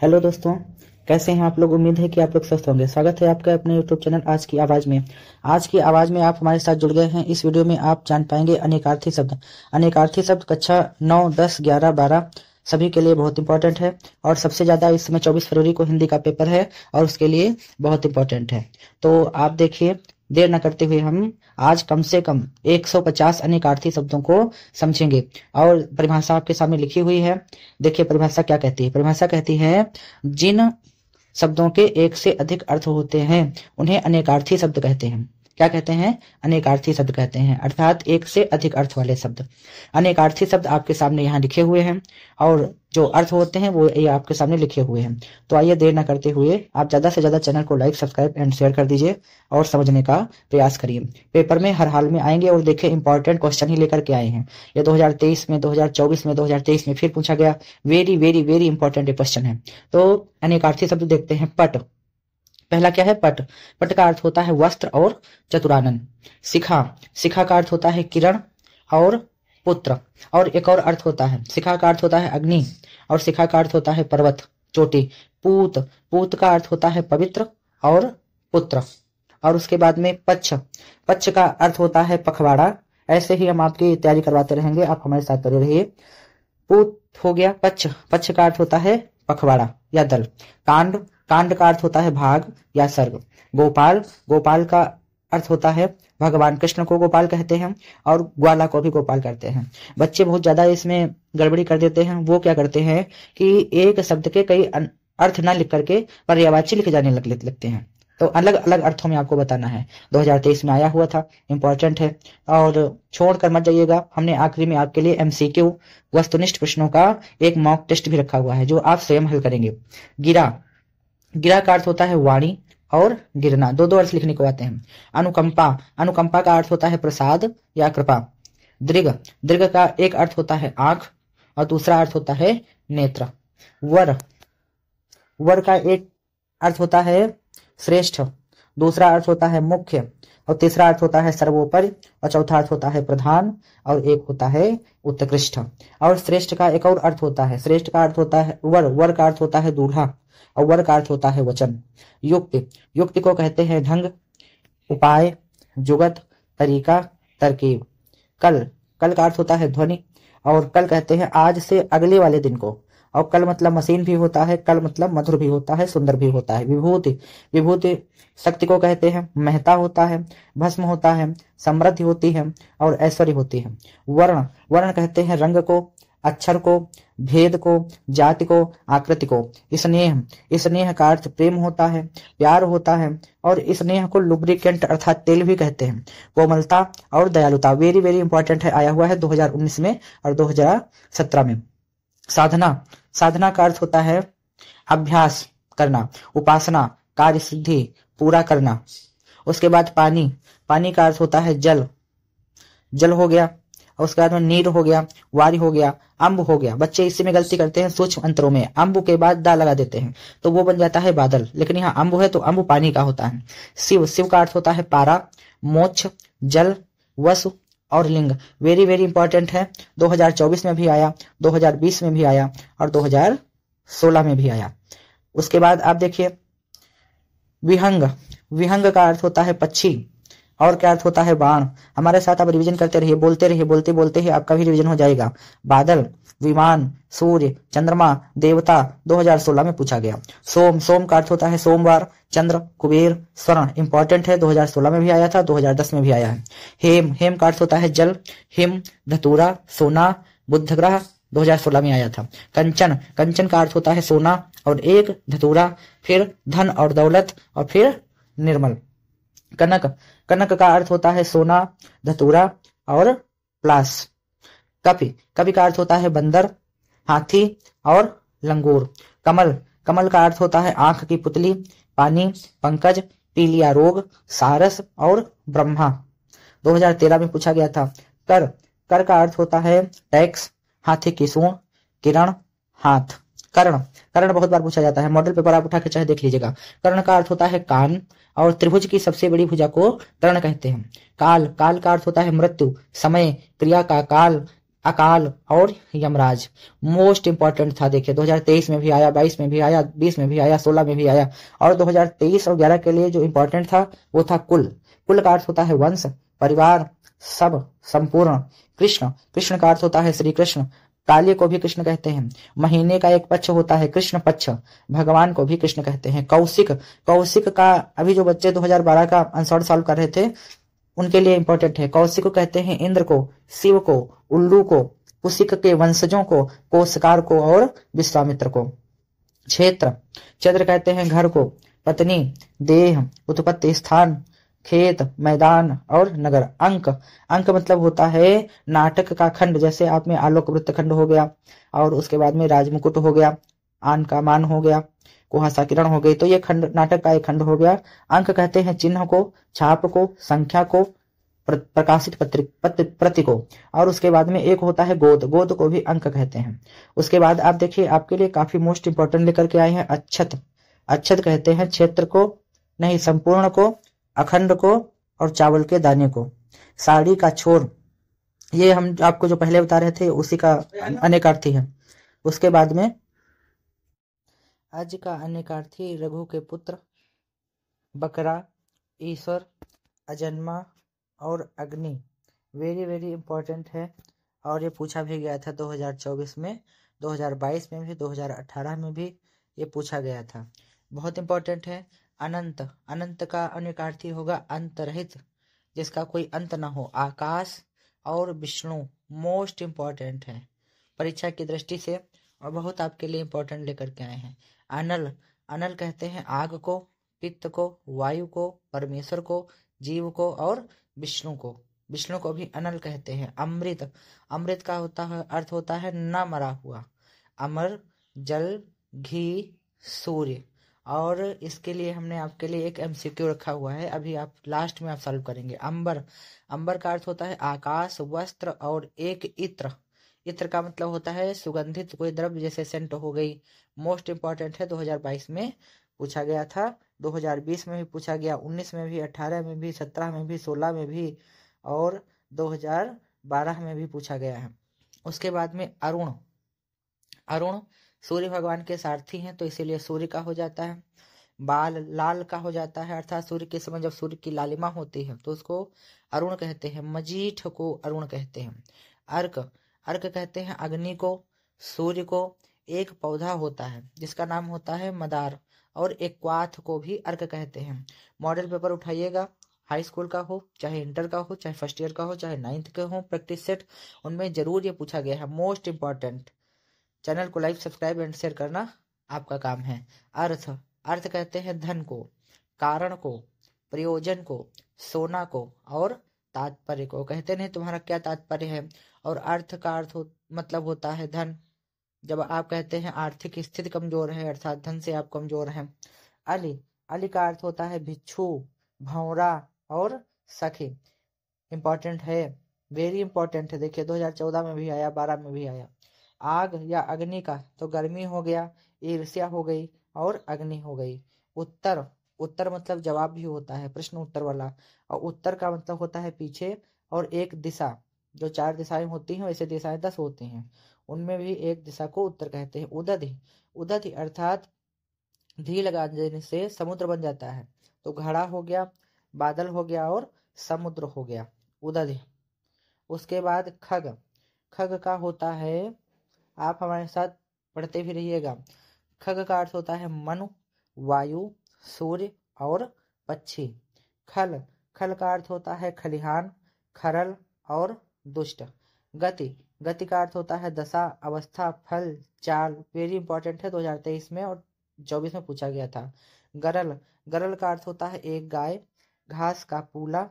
Hello दोस्तों, कैसे हैं आप लोग। उम्मीद है कि आप लोग स्वस्थ होंगे। स्वागत है आपका अपने यूट्यूब चैनल आज की आवाज में। आज की आवाज में आप हमारे साथ जुड़ गए हैं। इस वीडियो में आप जान पाएंगे अनेकार्थी शब्द। अनेकार्थी शब्द कक्षा 9, 10, 11, 12 सभी के लिए बहुत इंपॉर्टेंट है और सबसे ज्यादा इस समय 24 फरवरी को हिंदी का पेपर है और उसके लिए बहुत इंपॉर्टेंट है। तो आप देखिए, देर न करते हुए हम आज कम से कम 150 अनेकार्थी शब्दों को समझेंगे और परिभाषा आपके सामने लिखी हुई है। देखिए परिभाषा क्या कहती है। परिभाषा कहती है, जिन शब्दों के एक से अधिक अर्थ होते हैं उन्हें अनेकार्थी शब्द कहते हैं। क्या कहते हैं? अनेकार्थी शब्द कहते हैं, अर्थात एक से अधिक अर्थ वाले शब्द। अनेकार्थी शब्द आपके सामने यहाँ लिखे हुए हैं और जो अर्थ होते हैं वो ये आपके सामने लिखे हुए हैं। तो आइए देर न करते हुए आप ज्यादा से ज्यादा चैनल को लाइक, सब्सक्राइब एंड शेयर कर दीजिए और समझने का प्रयास करिए। पेपर में हर हाल में आएंगे और देखिए इंपॉर्टेंट क्वेश्चन ही लेकर के आए हैं। ये 2023 में, 2024 में, 2023 में फिर पूछा गया। Very very very important question है। तो अनेकार्थी शब्द देखते हैं। पट, पहला क्या है? पट। पट का अर्थ होता है वस्त्र और चतुरानन। शिखा, शिखा का अर्थ होता है किरण और पुत्र। और एक और अर्थ होता है, शिखा का अर्थ होता है अग्नि और शिखा का अर्थ होता है पर्वत, चोटी। पूत, पूत का अर्थ होता है पवित्र और पुत्र। और उसके बाद में पच्छ, पच्छ का अर्थ होता है पखवाड़ा। ऐसे ही हम आपकी तैयारी करवाते रहेंगे, आप हमारे साथ बने रहिए। पूत हो गया, पच्छ, पच्छ का अर्थ होता है पखवाड़ा या दल। कांड, कांड का अर्थ होता है भाग या सर्ग। गोपाल, गोपाल का अर्थ होता है भगवान कृष्ण को गोपाल कहते हैं और ग्वाला को भी गोपाल कहते हैं। बच्चे बहुत ज्यादा इसमें गड़बड़ी कर देते हैं। वो क्या करते हैं कि एक शब्द के कई अर्थ न लिख करके पर्यायवाची लिखे जाने लगते हैं। तो अलग अलग अर्थों में आपको बताना है। 2023 में आया हुआ था, इंपॉर्टेंट है और छोड़कर मत जाइएगा। हमने आखिरी में आपके लिए एमसीक्यू वस्तुनिष्ठ प्रश्नों का एक मॉक टेस्ट भी रखा हुआ है जो आप स्वयं हल करेंगे। गिरा, गिरा का अर्थ होता है वाणी और गिरना, दो दो अर्थ लिखने को आते हैं। अनुकंपा, अनुकंपा का अर्थ होता है प्रसाद या कृपा। दृग, दृग का एक अर्थ होता है आंख और दूसरा अर्थ होता है नेत्र। वर, वर का एक अर्थ होता है श्रेष्ठ, दूसरा अर्थ होता है मुख्य और तीसरा अर्थ होता है सर्वोपरि और चौथा अर्थ होता है प्रधान और एक होता है उत्कृष्ट। और श्रेष्ठ का एक और अर्थ होता है, श्रेष्ठ का अर्थ होता है वर, वर का अर्थ होता है दूल्हा और वर का अर्थ होता है वचन। युक्ति, युक्ति को कहते हैं ढंग, उपाय, जुगत, तरीका, तरकीब। कल, कल का अर्थ होता है ध्वनि और कल कहते हैं आज से अगले वाले दिन को। और कल मतलब मशीन भी होता है, कल मतलब मधुर भी होता है, सुंदर भी होता है। विभूति, विभूति शक्ति को कहते हैं, महता होता है, भस्म होता है, समृद्धि होती है और ऐश्वर्य होती है। वर्ण, वर्ण कहते हैं रंग को, अक्षर को, भेद को, जाति को, आकृति को। स्नेह, स्नेह का अर्थ प्रेम होता है, प्यार होता है और स्नेह को लुब्रिकेंट अर्थात तेल भी कहते हैं। कोमलता और दयालुता, वेरी वेरी इंपॉर्टेंट है, आया हुआ है 2019 में और 2017 में। साधना, साधना का अर्थ होता है अभ्यास करना, उपासना, कार्य सिद्धि, पूरा करना। उसके बाद पानी, पानी का अर्थ होता है जल, जल हो गया। और उसके बाद में नीर हो गया, वारी हो गया, अम्ब हो गया। बच्चे इसी में गलती करते हैं सूक्ष्म अंतरों में, अम्ब के बाद दा लगा देते हैं तो वो बन जाता है बादल, लेकिन यहाँ अम्ब है तो अम्ब पानी का होता है। शिव, शिव का अर्थ होता है पारा, मोक्ष, जल, वसु और लिंग। वेरी वेरी इंपॉर्टेंट है, 2024 में भी आया, 2020 में भी आया और 2016 में भी आया। उसके बाद आप देखिए विहंग, विहंग का अर्थ होता है पक्षी और क्या अर्थ होता है बाण। हमारे साथ आप रिवीजन करते रहिए, बोलते रहिए, बोलते बोलते ही आपका भी रिवीजन हो जाएगा। बादल, विमान, सूर्य, चंद्रमा, देवता 2016 में पूछा गया। सोम, सोम का अर्थ होता है सोमवार, चंद्र, कुबेर, स्वर्ण, इंपॉर्टेंट है, 2016 में भी आया था, 2010 में भी आया है। हेम, हेम का अर्थ होता है जल, हिम, धतूरा, सोना, बुध ग्रह 2016 में आया था। कंचन, कंचन का अर्थ होता है सोना और एक धतूरा, फिर धन और दौलत और फिर निर्मल। कनक, कनक का अर्थ होता है सोना, धतूरा और प्लास। कपि, कपि का अर्थ होता है बंदर, हाथी और लंगूर। कमल, कमल का अर्थ होता है आंख की पुतली, पानी, पंकज, पीलिया रोग, सारस और ब्रह्मा। 2013 में पूछा गया था। कर, कर का अर्थ होता है टैक्स, हाथी की सूंड, किरण, हाथ। कर्ण, कर्ण बहुत बार पूछा जाता है, मॉडल पेपर आप उठा के चाहे देख लीजिएगा। कर्ण का अर्थ होता है कान और त्रिभुज की सबसे बड़ी भुजा को कर्ण कहते हैं। काल, काल का अर्थ होता है मृत्यु, समय, क्रिया का काल, अकाल और यमराज मोस्ट इंपॉर्टेंट था। देखिए 2023 में भी आया, 22 में भी आया, 20 में भी आया, 16 में भी आया। और 2023 और 11 के लिए जो इंपॉर्टेंट था वो था कुल। कुल का अर्थ होता है वंश, परिवार, सब, संपूर्ण। कृष्ण, कृष्ण का अर्थ होता है श्री कृष्ण। काली को भी कृष्ण कहते हैं। महीने का एक पक्ष होता है कृष्ण पक्ष, भगवान को भी कृष्ण कहते हैं। कौशिक, कौशिक का अभी जो बच्चे 2012 का आंसर सॉल्व कर रहे थे उनके लिए इंपॉर्टेंट है। कौशिक को कहते हैं इंद्र को, शिव को, उल्लू को, कुशिक के वंशजों को, कोशकार को और विश्वामित्र को। क्षेत्र, क्षेत्र कहते हैं घर को, पत्नी, देह, उत्पत्ति स्थान, खेत, मैदान और नगर। अंक, अंक मतलब होता है नाटक का खंड। जैसे आप में आलोक वृत्त खंड हो गया और उसके बाद में राजमुकुट हो गया, आन का मान हो गया, कुहासा किरण हो गई, तो ये खंड नाटक का एक खंड हो गया। अंक कहते हैं चिन्ह को, छाप को, संख्या को, प्रकाशित प्रति को। और उसके बाद में एक होता है गोद, गोद को भी अंक कहते हैं। उसके बाद आप देखिए आपके लिए काफी मोस्ट इंपॉर्टेंट लेकर के आए हैं अक्षत। अक्षत कहते हैं क्षेत्र को, नहीं संपूर्ण को, अखंड को और चावल के दाने को। साड़ी का छोर, ये हम आपको जो पहले बता रहे थे उसी का अनेकार्थी है। उसके बाद में अज का अनेकार्थी रघु के पुत्र, बकरा, ईश्वर, अजन्मा और अग्नि। वेरी वेरी इंपॉर्टेंट है और ये पूछा भी गया था 2024 में, 2022 में भी, 2018 में भी ये पूछा गया था। बहुत इंपॉर्टेंट है। अनंत, अनंत का अनेकार्थी होगा अंतरहित, जिसका कोई अंत ना हो। आकाश और विष्णु मोस्ट इंपॉर्टेंट है परीक्षा की दृष्टि से और बहुत आपके लिए इंपॉर्टेंट लेकर के आए हैं। अनल, अनल कहते हैं आग को, पित्त को, वायु को, परमेश्वर को, जीव को और विष्णु को। विष्णु को भी अनल कहते हैं। अमृत, अमृत का होता है अर्थ होता है न मरा हुआ। अमर, जल, घी, सूर्य। और इसके लिए हमने आपके लिए एक एमसीक्यू रखा हुआ है, अभी आप लास्ट में आप सॉल्व करेंगे। अंबर, अंबर का अर्थ होता है आकाश, वस्त्र और एक इत्र। इत्र का मतलब होता है सुगंधित कोई द्रव्य, जैसे सेंट हो गई। मोस्ट इंपॉर्टेंट है, 2022 में पूछा गया था, 2020 में भी पूछा गया, 19 में भी, 18 में भी, 17 में भी, 16 में भी और 2012 में भी पूछा गया है। उसके बाद में अरुण, अरुण सूर्य भगवान के सारथी हैं तो इसीलिए सूर्य का हो जाता है। बाल, लाल का हो जाता है, अर्थात सूर्य के समय जब सूर्य की लालिमा होती है तो उसको अरुण कहते हैं। मजीठ को अरुण कहते हैं। अर्क, अर्क कहते हैं अग्नि को, सूर्य को। एक पौधा होता है जिसका नाम होता है मदार और एक क्वाथ को भी अर्क कहते हैं। मॉडल पेपर उठाइएगा, हाई स्कूल का हो, चाहे इंटर का हो, चाहे फर्स्ट ईयर का हो, चाहे 9th के हो, प्रैक्टिस सेट, उनमें जरूर ये पूछा गया है। Most important. चैनल को लाइक, सब्सक्राइब एंड शेयर करना आपका काम है। अर्थ, अर्थ कहते हैं धन को, कारण को, प्रयोजन को, सोना को और तात्पर्य को। कहते नहीं तुम्हारा क्या तात्पर्य है। और अर्थ का अर्थ मतलब होता है धन। जब आप कहते हैं आर्थिक स्थिति कमजोर है अर्थात धन से आप कमजोर हैं। अली, अली का अर्थ होता है भिक्षु, भौरा और सखी। इंपॉर्टेंट है, वेरी इंपॉर्टेंट है। देखिए 2014 में भी आया, 12 में भी आया। आग या अग्नि का तो गर्मी हो गया, ईर्ष्या हो गई और अग्नि हो गई। उत्तर, उत्तर मतलब जवाब भी होता है, प्रश्न उत्तर वाला। और उत्तर का मतलब होता है पीछे और एक दिशा। जो 4 दिशाएं होती हैं वैसे दिशाएं 10 होती हैं, उनमें भी एक दिशा को उत्तर कहते हैं। उदधि, उदधि अर्थात धी लगा देने से समुद्र बन जाता है, तो घड़ा हो गया, बादल हो गया और समुद्र हो गया, उदधि। उसके बाद खग, खग का होता है, आप हमारे साथ पढ़ते भी रहिएगा। खग का अर्थ होता है मनु, वायु, सूर्य और पक्षी। खल, खल का अर्थ होता है खलिहान, खरल और दुष्ट। गति, गति का अर्थ होता है दशा, अवस्था, फल, चाल। वेरी इंपॉर्टेंट है, 2023 में और 24 में पूछा गया था। गरल, गरल का अर्थ होता है एक गाय, घास का पूला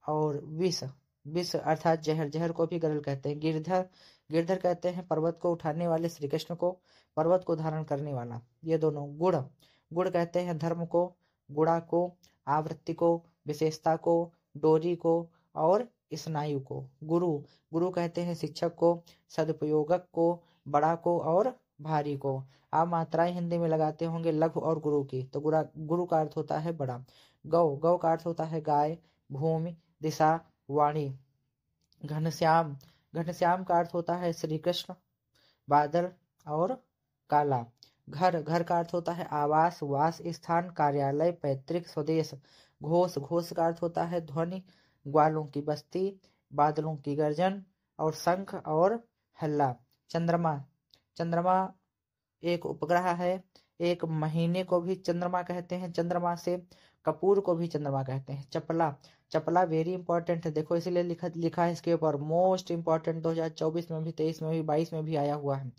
और विष, विष अर्थात जहर, जहर को भी गरल कहते हैं। गिरधर, गिरधर कहते हैं पर्वत को उठाने वाले श्री कृष्ण को, पर्वत को धारण करने वाला। ये दोनों। गुण, गुण कहते हैं धर्म को, गुणा को, आवृत्ति को, विशेषता को, डोरी को और स्नायु को। गुरु, गुरु कहते हैं शिक्षक को, सदुपयोगक को, बड़ा को और भारी को। आप मात्राएं हिंदी में लगाते होंगे लघु और गुरु की, तो गुरु का अर्थ होता है बड़ा। गौ, गौ का अर्थ होता है गाय, भूमि, दिशा, वाणी। घनश्याम, घनश्याम का अर्थ होता है श्री कृष्ण। बादल और काला। घर, घर का अर्थ होता है आवास, वास स्थान, कार्यालय, पैतृक, स्वदेश। घोष, घोष का अर्थ होता है ध्वनि, ग्वालों की बस्ती, बादलों की गर्जन और शंख और हल्ला। चंद्रमा, चंद्रमा एक उपग्रह है। एक महीने को भी चंद्रमा कहते हैं चंद्रमा से। कपूर को भी चंद्रमा कहते हैं। चपला, चपला वेरी इंपॉर्टेंट है, देखो इसीलिए लिखा लिखा है इसके ऊपर मोस्ट इंपॉर्टेंट। 2024 में भी, 23 में भी, 22 में भी आया हुआ है।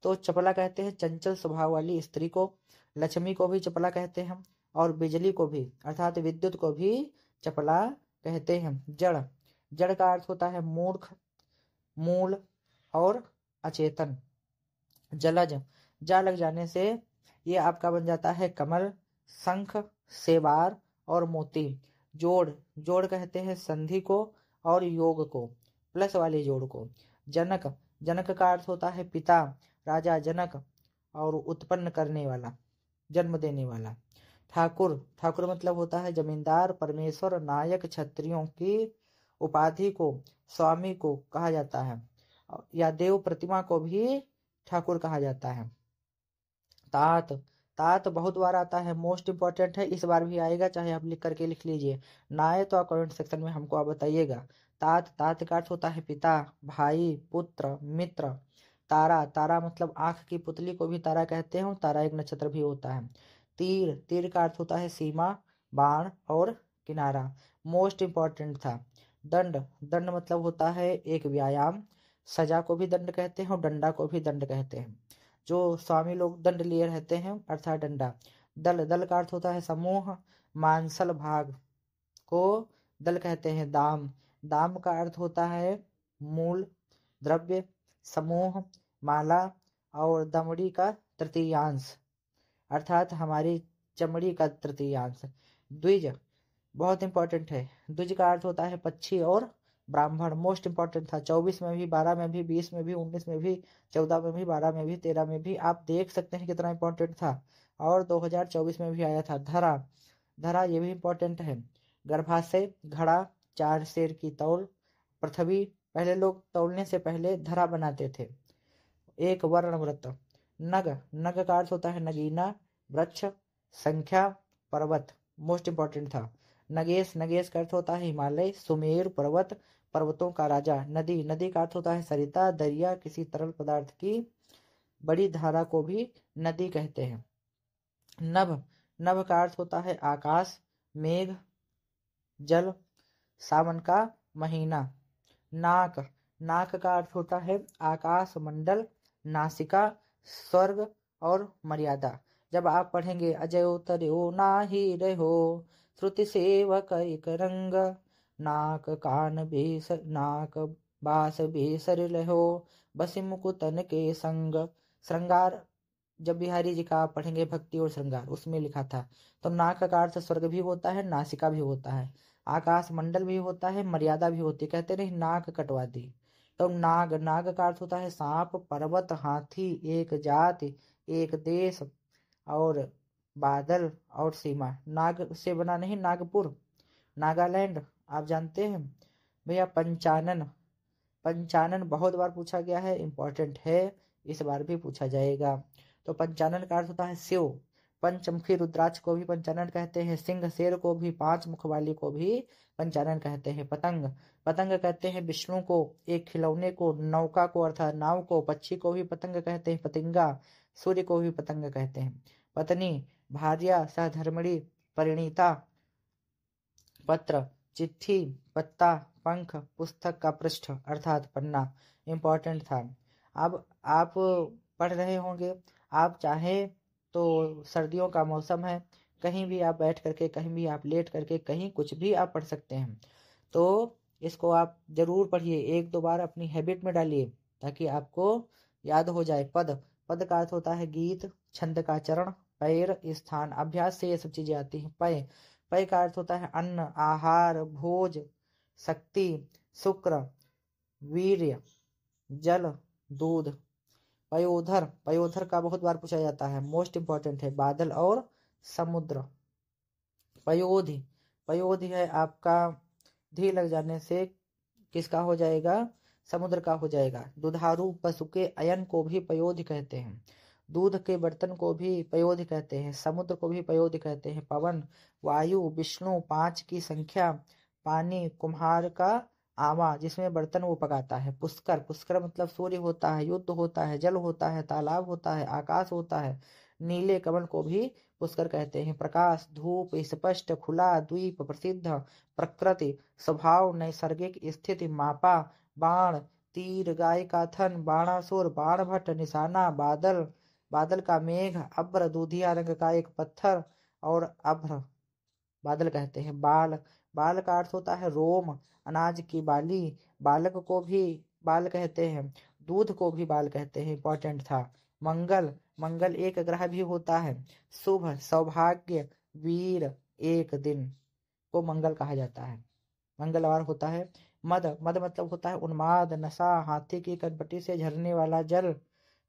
तो चपला कहते हैं चंचल स्वभाव वाली स्त्री को। लक्ष्मी को भी चपला कहते हैं और बिजली को भी अर्थात विद्युत को भी चपला कहते हैं। जड़, जड़ का अर्थ होता है मूर्ख, मूल और अचेतन। जलज, जा लग जाने से ये आपका बन जाता है कमल, शंख, सेवार और मोती। जोड़, जोड़ कहते हैं संधि को और योग को, प्लस वाले जोड़ को। जनक, जनक का अर्थ होता है पिता, राजा जनक और उत्पन्न करने वाला, जन्म देने वाला। ठाकुर, ठाकुर मतलब होता है जमींदार, परमेश्वर, नायक, क्षत्रियों की उपाधि को, स्वामी को कहा जाता है। या देव प्रतिमा को भी ठाकुर कहा जाता है। तात, तात बहुत बार आता है, मोस्ट इंपॉर्टेंट है, इस बार भी आएगा, चाहे आप लिख करके लिख लीजिए, ना आए तो आप कमेंट सेक्शन में हमको आप बताइएगा। तात, तात का अर्थ होता है पिता, भाई, पुत्र, मित्र। तारा, तारा मतलब आंख की पुतली को भी तारा कहते हैं और तारा एक नक्षत्र भी होता है। तीर, तीर का अर्थ होता है सीमा, बाण और किनारा। मोस्ट इंपॉर्टेंट था। दंड, दंड मतलब होता है एक व्यायाम। सजा को भी दंड कहते हैं और डंडा को भी दंड कहते हैं। जो स्वामी लोग दंड लिए रहते हैं अर्थात डंडा। दल, दल का अर्थ होता है समूह, मांसल भाग को दल कहते हैं। दाम, दाम का अर्थ होता है मूल, द्रव्य, समूह, माला और दमड़ी का तृतीयांश अर्थात हमारी चमड़ी का तृतीयांश। द्विज बहुत इंपॉर्टेंट है, द्विज का अर्थ होता है पक्षी और ब्राह्मण। मोस्ट इंपॉर्टेंट था, 24 में भी, 12 में भी, 20 में भी, 19 में भी, 14 में भी, 12 में भी, 13 में भी। आप देख सकते हैं कितना इंपॉर्टेंट था। और 2024 में भी आया था। धरा, धरा ये भी इंपॉर्टेंट है। गर्भाशय, घड़ा, 4 शेर की तौल, पृथ्वी, पहले लोग तौलने से पहले धरा बनाते थे। एक वर्ण व्रत। नग, नग का अर्थ होता है नगीना, वृक्ष, संख्या, पर्वत। मोस्ट इंपॉर्टेंट था। नगेश, नगेश का अर्थ होता है हिमालय, सुमेर पर्वत, पर्वतों का राजा। नदी, नदी का अर्थ होता है सरिता, दरिया, किसी तरल पदार्थ की बड़ी धारा को भी नदी कहते हैं। नभ, नभ का अर्थ होता है आकाश, मेघ, जल, सावन का महीना। नाक, नाक का अर्थ होता है आकाश मंडल, नासिका, स्वर्ग और मर्यादा। जब आप पढ़ेंगे अजयो तरो नाही रहो, श्रुति सेवक एक रंग, नाक कान बेस नाक बास बेसर लहो, बसि मुकुतन के संग। श्रृंगार, जब बिहारी जी का आप पढ़ेंगे भक्ति और श्रृंगार, उसमें लिखा था। तो नाक का अर्थ स्वर्ग भी होता है, नासिका भी होता है, आकाश मंडल भी होता है, मर्यादा भी होती है। कहते नहीं नाक कटवा दी। तो नाग, नाग का अर्थ होता है सांप, पर्वत, हाथी, एक जाति, एक देश और बादल और सीमा। नाग से बना नहीं नागपुर, नागालैंड आप जानते हैं भैया। पंचानन, पंचानन बहुत बार पूछा गया है, इंपॉर्टेंट है, इस बार भी पूछा जाएगा। तो पंचानन का अर्थ होता है शिव। पंचमुखी रुद्राक्ष को भी पंचानन कहते हैं। सिंह शेर को भी, 5 मुख वाली को भी पंचानन कहते हैं। पतंग, पतंग कहते हैं विष्णु को, एक खिलौने को, नौका को अर्थात नाव को। पक्षी को भी पतंग कहते हैं, पतिंगा। सूर्य को भी पतंग कहते हैं। पत्नी, भार्या, सहधर्मिणी, परिणीता। पत्र, चिट्ठी, पत्ता, पंख, पुस्तक का पृष्ठ अर्थात पन्ना। इंपॉर्टेंट था। अब आप पढ़ रहे होंगे, आप चाहे तो सर्दियों का मौसम है, कहीं भी आप बैठ करके, कहीं भी आप लेट करके, कहीं कुछ भी आप पढ़ सकते हैं। तो इसको आप जरूर पढ़िए, 1-2 बार अपनी हैबिट में डालिए ताकि आपको याद हो जाए। पद, पद का अर्थ होता है गीत, छंद का चरण, पैर, स्थान। अभ्यास से ये सब चीजें आती हैं। पय, पय का अर्थ होता है अन्न, आहार, भोज, शक्ति, शुक्र, वीर्य, जल, दूध। पयोधर, पयोधर का बहुत बार पूछा जाता है, मोस्ट इंपॉर्टेंट है। बादल और समुद्र। पयोधि, पयोधि है आपका धी लग जाने से किसका हो जाएगा, समुद्र का हो जाएगा। दुधारू पशु के अयन को भी पयोधि कहते हैं। दूध के बर्तन को भी पयोधि कहते हैं। समुद्र को भी पयोधि कहते हैं। पवन, वायु, विष्णु, 5 की संख्या, पानी, कुम्हार का आवा जिसमें बर्तन वो पकाता है। पुष्कर, पुष्कर मतलब सूर्य होता है, युद्ध होता है, जल होता है, तालाब होता है, आकाश होता है। नीले कमल को भी पुष्कर कहते हैं। प्रकाश, धूप, स्पष्ट, खुला, द्वीप, प्रसिद्ध, प्रकृति, स्वभाव, नैसर्गिक स्थिति, मापा, बाण, तीर, गाय का थन, बाणासुर, बाणभट्ट, निशाना, बादल, बादल का मेघ, अभ्र, दूधिया रंग का एक पत्थर और अभ्र बादल कहते हैं। बाल, बाल का अर्थ होता है रोम, अनाज की बाली। बालक को भी बाल कहते हैं। दूध को भी बाल कहते हैं, इंपॉर्टेंट था। मंगल, मंगल एक ग्रह भी होता है। शुभ, सौभाग्य, वीर, एक दिन को मंगल कहा जाता है, मंगलवार होता है। मद, मद मतलब होता है उन्माद, नशा, हाथी की कनपटी से झरने वाला जल।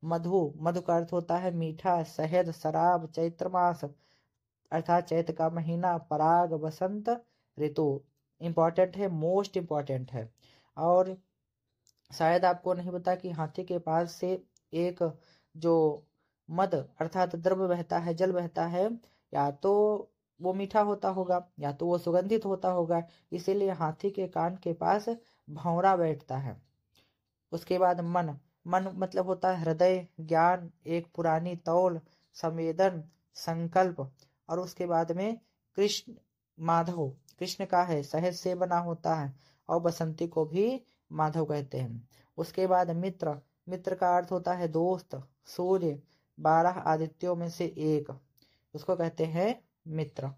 मधु, मधु का अर्थ होता है मीठा, शहद, शराब। चैत्र मास अर्थात चैत्र का महीना। पराग, बसंत ऋतु, इंपॉर्टेंट है, मोस्ट इंपॉर्टेंट है। और शायद आपको नहीं पता कि हाथी के पास से एक जो मद अर्थात द्रव्य बहता है, जल बहता है, या तो वो मीठा होता होगा या तो वो सुगंधित होता होगा, इसीलिए हाथी के कान के पास भौरा बैठता है। उसके बाद मन, मन मतलब होता है हृदय, ज्ञान, एक पुरानी तौल, संवेदन, संकल्प। और उसके बाद में कृष्ण, माधव, कृष्ण का है, शहद से बना होता है। और बसंती को भी माधव कहते हैं। उसके बाद मित्र, मित्र का अर्थ होता है दोस्त। सूर्य 12 आदित्यों में से एक, उसको कहते हैं मित्र।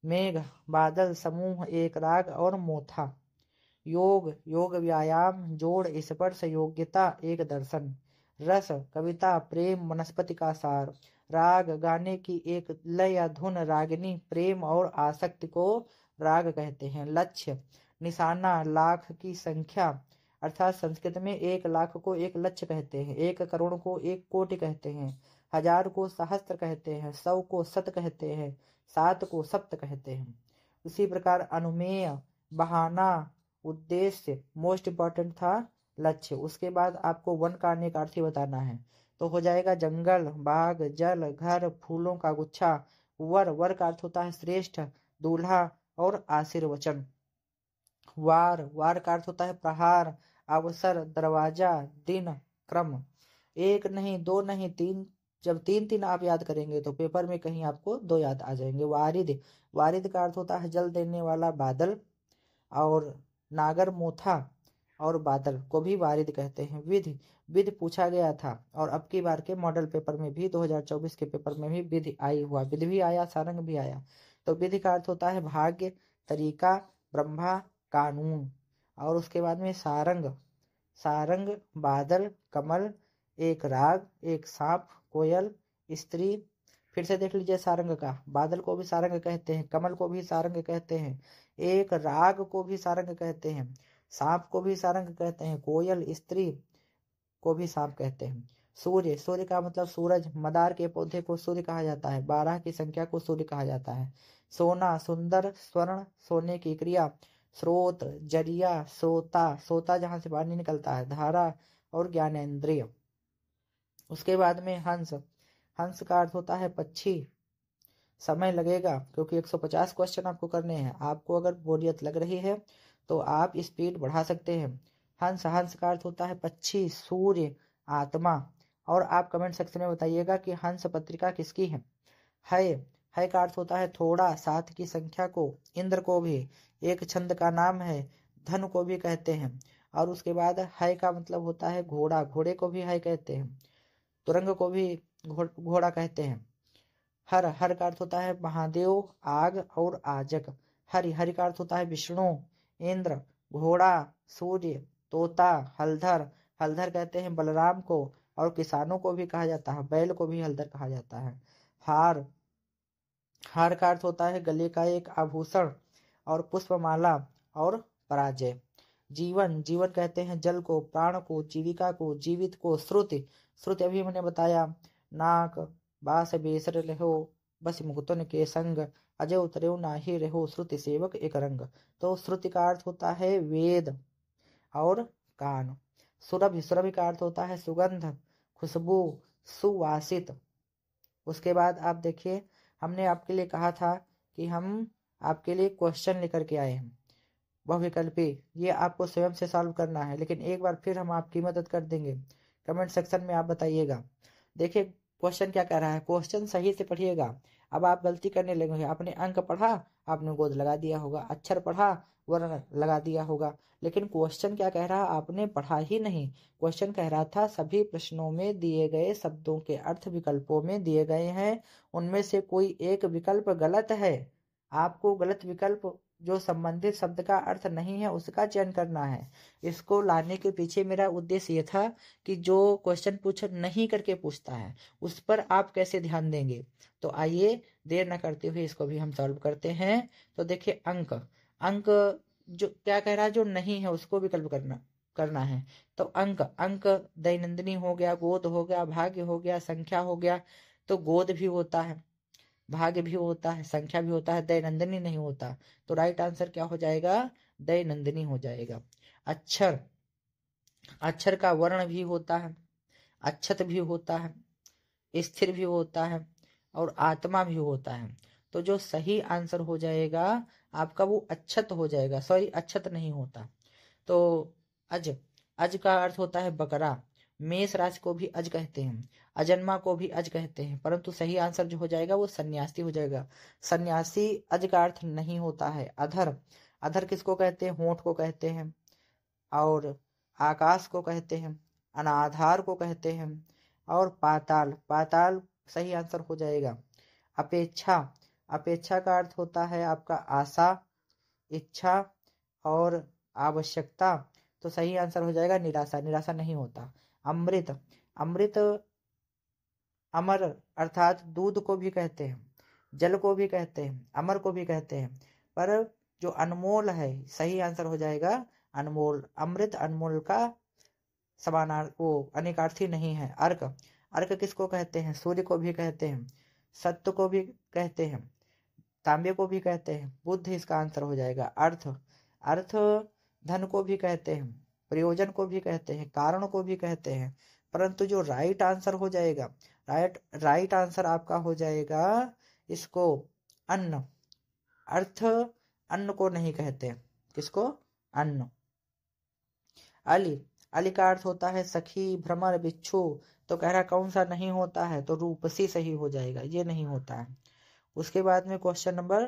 मेघ, बादल, समूह, एक राग और मोथा। योग, योग व्यायाम, जोड़, स्पर्श, योग्यता, एक दर्शन। रस, कविता, प्रेम, वनस्पति का सार। राग, गाने की एक लय या धुन, रागिनी, प्रेम और आसक्ति को राग कहते हैं। लक्ष्य, निशाना, लाख की संख्या, अर्थात संस्कृत में 1 लाख को 1 लक्ष्य कहते हैं। 1 करोड़ को 1 कोटि कहते हैं। 1000 को सहस्त्र कहते हैं। 100 को शत कहते हैं। 7 को सप्त कहते हैं। उसी प्रकार अनुमेय, बहाना, उद्देश्य, मोस्ट इंपॉर्टेंट था लक्ष्य। उसके बाद आपको वन का अनेकार्थी बताना है, तो हो जाएगा जंगल, बाग, जल, घर, फूलों का गुच्छा। वर, वर का अर्थ होता है श्रेष्ठ, दूल्हा और आशीर्वचन। वार, वार का अर्थ होता है प्रहार, अवसर, दरवाजा, दिन, क्रम। 1 नहीं, 2 नहीं, 3। जब 3 आप याद करेंगे तो पेपर में कहीं आपको 2 याद आ जाएंगे। वारिद, वारिद का अर्थ होता है जल देने वाला बादल। और नागर, मोथा और बादल को भी वारिद कहते हैं। विधि, विधि पूछा गया था और अब की बार के मॉडल पेपर में भी 2024 के पेपर में भी विधि आई हुआ, विधि भी आया, सारंग भी आया। तो विधि का अर्थ होता है भाग्य, तरीका, ब्रह्मा, कानून। और उसके बाद में सारंग, सारंग, बादल, कमल, एक राग, एक सांप, कोयल, स्त्री। फिर से देख लीजिए सारंग का, बादल को भी सारंग कहते हैं, कमल को भी सारंग कहते हैं, एक राग को भी सारंग कहते हैं, सांप को भी सारंग कहते हैं, कोयल, स्त्री को भी सांप कहते हैं। सूर्य, सूर्य का मतलब सूरज, मदार के पौधे को सूर्य कहा जाता है। 12 की संख्या को सूर्य कहा जाता है। सोना, सुंदर, स्वर्ण, सोने की क्रिया। स्रोत, जरिया, सोता, सोता जहां से पानी निकलता है, धारा और ज्ञानेंद्रिय। उसके बाद में हंस, हंस का अर्थ होता है पक्षी। समय लगेगा क्योंकि 150 क्वेश्चन आपको करने हैं। आपको अगर बोरियत लग रही है तो आप स्पीड बढ़ा सकते हैं। हंस, हंस का अर्थ होता है पक्षी, सूर्य, आत्मा। और आप कमेंट सेक्शन में बताइएगा कि हंस पत्रिका किसकी है। है का अर्थ होता है थोड़ा, 7 की संख्या को, इंद्र को भी, एक छंद का नाम है, धन को भी कहते हैं। और उसके बाद है का मतलब होता है घोड़ा, घोड़े को भी है कहते हैं। तुरंग को भी घोड़ा कहते हैं। हर, हर का अर्थ होता है महादेव, आग और आजक। हरि, हरि का अर्थ होता है विष्णु, इंद्र, घोड़ा, सूर्य, तोता, हलधर, हलधर कहते हैं बलराम को। और किसानों को भी कहा जाता है, बैल को भी हलधर कहा जाता है। हार, हार का अर्थ होता है गले का एक आभूषण। और पुष्पमाला और पराजय। जीवन, जीवन कहते हैं जल को, प्राण को, जीविका को, जीवित को। श्रुति, श्रुति अभी मैंने बताया, नाक, बास बेसर रहो बस मुकुतन के संग, अजय उतरे नाही रहो श्रुति सेवक एक रंग। तो श्रुति का अर्थ होता है वेद। और कान। सुरभि, सुरभि का अर्थ होता है सुगंध, खुशबू, सुवासित। उसके बाद आप देखिए, हमने आपके लिए कहा था कि हम आपके लिए क्वेश्चन लेकर के आए हैं बहुविकल्पी, ये आपको स्वयं से सॉल्व करना है, लेकिन एक बार फिर हम आपकी मदद कर देंगे। कमेंट सेक्शन में आप बताइएगा। देखिए क्वेश्चन क्या कह रहा है, क्वेश्चन सही से पढ़िएगा। अब आप गलती करने लगेंगे, आपने अंक पढ़ा, आपने गोद लगा दिया होगा, अक्षर पढ़ा, वर्ण लगा दिया होगा, लेकिन क्वेश्चन क्या कह रहा, आपने पढ़ा ही नहीं। क्वेश्चन कह रहा था सभी प्रश्नों में दिए गए शब्दों के अर्थ विकल्पों में दिए गए हैं, उनमें से कोई एक विकल्प गलत है। आपको गलत विकल्प जो संबंधित शब्द का अर्थ नहीं है उसका चयन करना है। इसको लाने के पीछे मेरा उद्देश्य ये था कि जो क्वेश्चन पूछ नहीं करके पूछता है उस पर आप कैसे ध्यान देंगे। तो आइए देर न करते हुए इसको भी हम सॉल्व करते हैं। तो देखिए अंक, अंक जो क्या कह रहा है, जो नहीं है उसको विकल्प करना करना है। तो अंक, अंक दैनंदिनी हो गया, गोद हो गया, भाग्य हो गया, संख्या हो गया। तो गोद भी होता है, भाग्य भी होता है, संख्या भी होता है, दैनंदिनी नहीं होता। तो राइट आंसर क्या हो जाएगा, दैनंदिनी हो जाएगा। अक्षर, अक्षर का वर्ण भी होता है, अक्षत भी होता है, स्थिर भी होता है और आत्मा भी होता है। तो जो सही आंसर हो जाएगा आपका वो अक्षत हो जाएगा, सॉरी अक्षत नहीं होता। तो अज, अज का अर्थ होता है बकरा। मेष राशि को भी अज कहते हैं, अजन्मा को भी अज कहते हैं, परंतु सही आंसर जो हो जाएगा वो सन्यासी हो जाएगा। सन्यासी अज का अर्थ नहीं होता है। अधर, अधर किसको कहते हैं, होंठ को कहते हैं। और आकाश को कहते हैं, अनाधार को कहते हैं। और पाताल, पाताल सही आंसर हो जाएगा। अपेक्षा, अपेक्षा का अर्थ होता है आपका आशा, इच्छा और आवश्यकता। तो सही आंसर हो जाएगा निराशा, निराशा नहीं होता। अमृत, अमृत अमर अर्थात दूध को भी कहते हैं, जल को भी कहते हैं, अमर को भी कहते हैं, पर जो अनमोल है सही आंसर हो जाएगा अनमोल। अमृत अनमोल का समानार वो अनेकार्थी नहीं है। अर्क, अर्क किसको कहते हैं, सूर्य को भी कहते हैं, सत्य को भी कहते हैं, तांबे को भी कहते हैं। बुद्ध इसका आंसर हो जाएगा। अर्थ, अर्थ धन को भी कहते हैं, प्रयोजन को भी कहते हैं, कारण को भी कहते हैं, परंतु जो राइट आंसर हो जाएगा, राइट आंसर आपका हो जाएगा इसको अन्न। अर्थ अन्न को नहीं कहते, किसको, अन्न। अली, अली का अर्थ होता है सखी, भ्रमर, बिच्छू। तो कह रहा कौन सा नहीं होता है, तो रूपसी सही हो जाएगा, ये नहीं होता है। उसके बाद में क्वेश्चन नंबर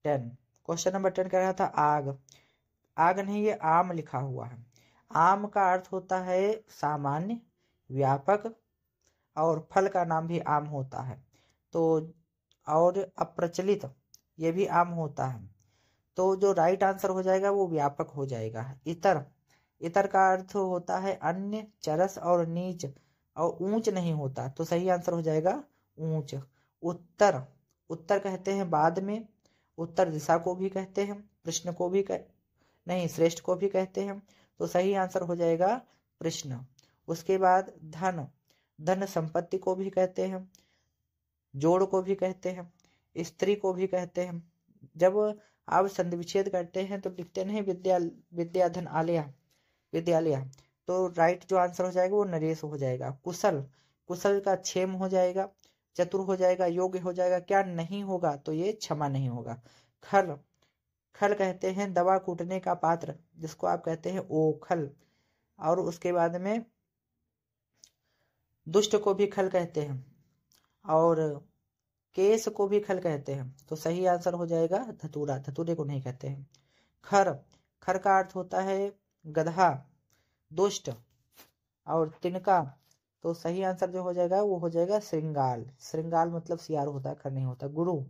10, क्वेश्चन नंबर 10 कह रहा था आग, आग नहीं ये आम लिखा हुआ है। आम का अर्थ होता है सामान्य, व्यापक और फल का नाम भी आम होता है। तो और अप्रचलित ये भी आम होता है। तो जो राइट आंसर हो जाएगा वो व्यापक हो जाएगा। इतर, इतर का अर्थ होता है अन्य, चरस और नीच और ऊंच नहीं होता। तो सही आंसर हो जाएगा ऊंच। उत्तर, उत्तर कहते हैं बाद में, उत्तर दिशा को भी कहते हैं, प्रश्न को भी नहीं श्रेष्ठ को भी कहते हैं। तो सही आंसर हो जाएगा प्रश्न। उसके बाद धन, धन संपत्ति को भी कहते हैं, जोड़ को भी कहते हैं, स्त्री को भी कहते हैं। जब आप संधि विच्छेद करते हैं तो लिखते नहीं विद्या, विद्या धन आलया, विद्यालय। तो राइट जो आंसर हो जाएगा वो नरेश हो जाएगा। कुशल, कुशल का क्षेम हो जाएगा, चतुर हो जाएगा, योग्य हो जाएगा। क्या नहीं होगा, तो ये क्षमा नहीं होगा। खल, खल कहते हैं दवा कूटने का पात्र जिसको आप कहते हैं ओखल। और उसके बाद में दुष्ट को भी खल कहते हैं और केस को भी खल कहते हैं। तो सही आंसर हो जाएगा धतूरा, धतूरे को नहीं कहते हैं। खर, खर का अर्थ होता है गधा, दुष्ट और तिनका। तो सही आंसर जो हो जाएगा वो हो जाएगा श्रृंगाल, श्रृंगाल मतलब सियार होता है, खर नहीं होता। गुरु,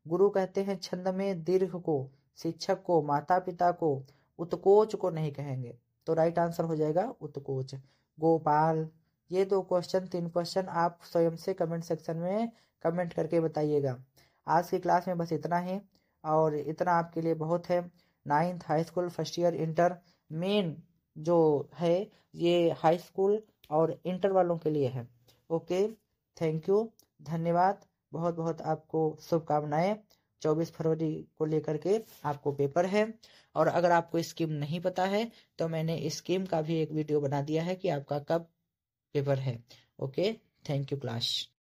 गुरु कहते हैं छंद में दीर्घ को, शिक्षक को, माता पिता को। उत्कोच को नहीं कहेंगे। तो राइट आंसर हो जाएगा उत्कोच। गोपाल, ये 2 क्वेश्चन 3 क्वेश्चन आप स्वयं से कमेंट सेक्शन में कमेंट करके बताइएगा। आज की क्लास में बस इतना ही, और इतना आपके लिए बहुत है। 9th high school first year inter main जो है ये हाई स्कूल और इंटर वालों के लिए है। ओके, थैंक यू, धन्यवाद, बहुत बहुत आपको शुभकामनाएं। 24 फरवरी को लेकर के आपको पेपर है। और अगर आपको स्कीम नहीं पता है तो मैंने स्कीम का भी एक वीडियो बना दिया है कि आपका कब पेपर है। Okay, thank you class.